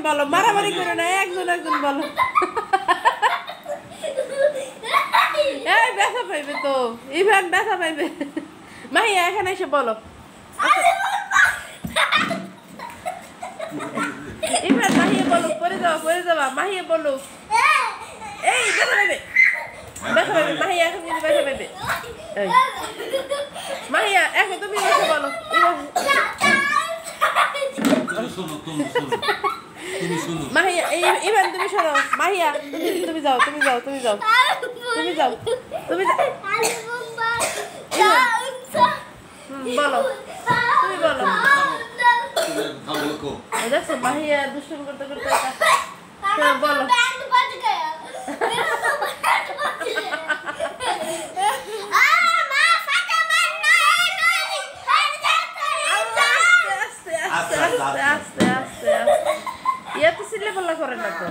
বলো, মারামারি করো না, একজন একজন বলো। এই ব্যথা পাইবে তো, ইভান ব্যথা পাইবে। মাহিয়া এখানে এসে বলো। ইভান মাহিয়া বলো, পরে যাওয়া মাহিয়া বলো। এই ব্যথা পাইবে, ব্যথা পাইবে মাহিয়া, এখন কিন্তু ব্যথা পাইবে। মাহিয়া এখন তুমি বসে বলো। মাহিয়া ইভান তুমি শোনো, মাহিয়া তুমি যাও, তুমি যাও, তুমি যাও, তুমি যাও, তুমি বলো, তুমি বলো। দেখছো মাহিয়া দুষ্টুমি করতে করতে বলো। আস্তে আস্তে আস্তে আস্তে ইয়ে তো সিলে বলা করে না তো।